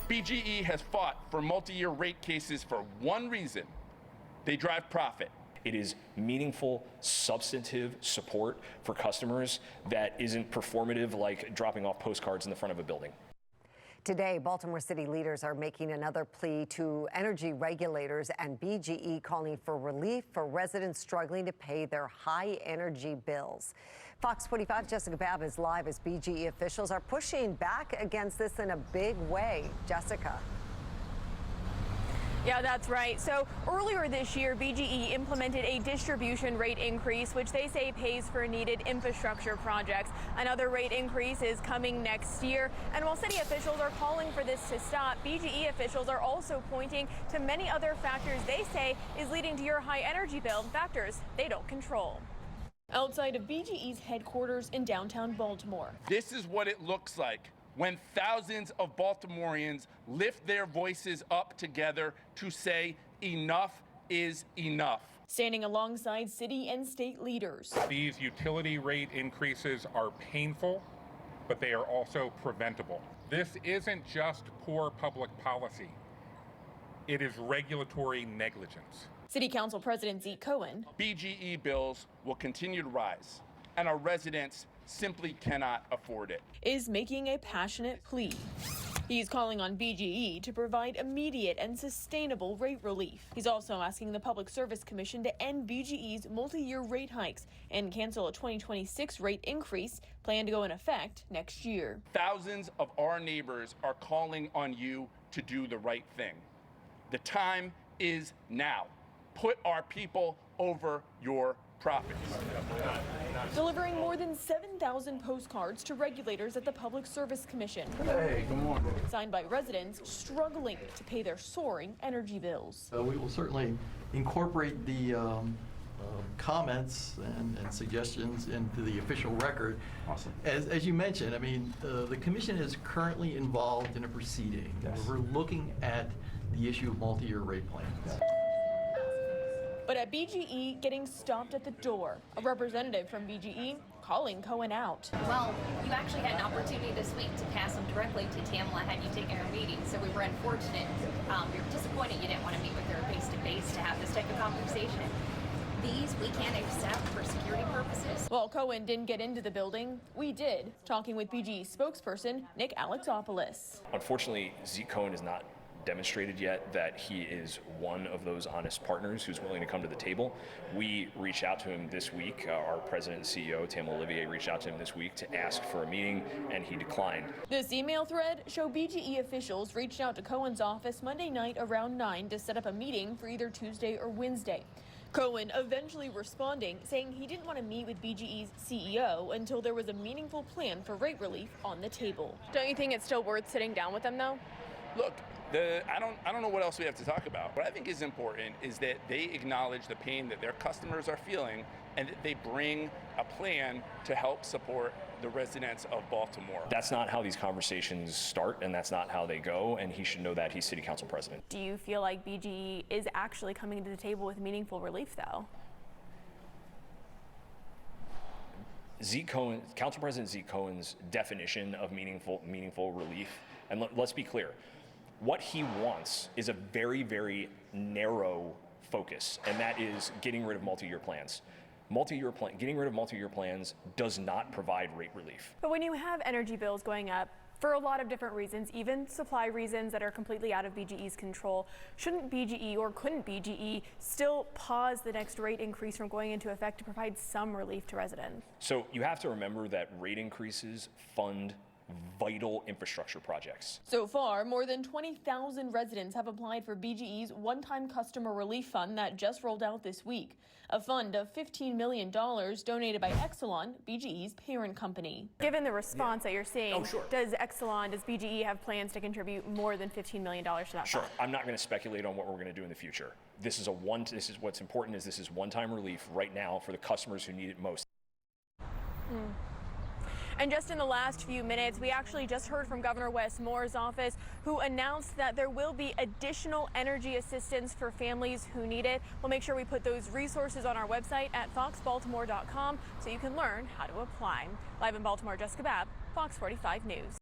BGE has fought for multi-year rate cases for one reason: they drive profit. It is meaningful, substantive support for customers that isn't performative like dropping off postcards in the front of a building. Today, Baltimore City leaders are making another plea to energy regulators and BGE, calling for relief for residents struggling to pay their high energy bills. Fox 45's Jessica Babb is live as BGE officials are pushing back against this in a big way. Jessica. Yeah, that's right. So earlier this year, BGE implemented a distribution rate increase, which they say pays for needed infrastructure projects. Another rate increase is coming next year. And while city officials are calling for this to stop, BGE officials are also pointing to many other factors they say is leading to your high energy bill, factors they don't control. Outside of BGE's headquarters in downtown Baltimore. This is what it looks like when thousands of Baltimoreans lift their voices up together to say enough is enough. Standing alongside city and state leaders. These utility rate increases are painful, but they are also preventable. This isn't just poor public policy. It is regulatory negligence. City Council President Zeke Cohen. BGE bills will continue to rise, and our residents simply cannot afford it. Is making a passionate plea. He's calling on BGE to provide immediate and sustainable rate relief. He's also asking the Public Service Commission to end BGE's multi-year rate hikes and cancel a 2026 rate increase planned to go in effect next year. Thousands of our neighbors are calling on you to do the right thing. The time is now. Put our people over your profits. Delivering more than 7,000 postcards to regulators at the Public Service Commission. Hey, good morning. Signed by residents struggling to pay their soaring energy bills. We will certainly incorporate the comments and suggestions into the official record. Awesome. As you mentioned, I mean, the commission is currently involved in a proceeding. Yes. We're looking at the issue of multi-year rate plans. Yes. But at BGE, getting stopped at the door. A representative from BGE calling Cohen out. Well, you actually had an opportunity this week to pass them directly to Tamala had you taken our meeting, so we were unfortunate. We were disappointed you didn't want to meet with her face-to-face to have this type of conversation. These we can't accept for security purposes. While Cohen didn't get into the building, we did, talking with BGE spokesperson Nick Alexopoulos. Unfortunately, Zeke Cohen has not demonstrated yet that he is one of those honest partners who's willing to come to the table. We reached out to him this week. Our president and CEO, Tam Olivier, reached out to him this week to ask for a meeting, and he declined. This email thread showed BGE officials reached out to Cohen's office Monday night around 9 to set up a meeting for either Tuesday or Wednesday. Cohen eventually responding, saying he didn't want to meet with BGE's CEO until there was a meaningful plan for rate relief on the table. Don't you think it's still worth sitting down with them, though? Look, I don't know what else we have to talk about. What I think is important is that they acknowledge the pain that their customers are feeling and that they bring a plan to help support the residents of Baltimore. That's not how these conversations start, and that's not how they go, and he should know that. He's city council president. Do you feel like BGE is actually coming to the table with meaningful relief, though? Zeke Cohen, Council President Zeke Cohen's definition of meaningful relief, and let's be clear, what he wants is a very, very narrow focus, and that is getting rid of multi-year plans. Getting rid of multi-year plans does not provide rate relief. But when you have energy bills going up for a lot of different reasons, even supply reasons that are completely out of BGE's control, shouldn't BGE or couldn't BGE still pause the next rate increase from going into effect to provide some relief to residents? So you have to remember that rate increases fund vital infrastructure projects. So far, more than 20,000 residents have applied for BGE's one-time customer relief fund that just rolled out this week. A fund of $15 million donated by Exelon, BGE's parent company. Given the response that you're seeing, does BGE have plans to contribute more than $15 million to that Sure. fund? I'm not going to speculate on what we're going to do in the future. This is what's important is this is one-time relief right now for the customers who need it most. And just in the last few minutes, we actually just heard from Governor Wes Moore's office, who announced that there will be additional energy assistance for families who need it. We'll make sure we put those resources on our website at foxbaltimore.com so you can learn how to apply. Live in Baltimore, Jessica Babb, Fox 45 News.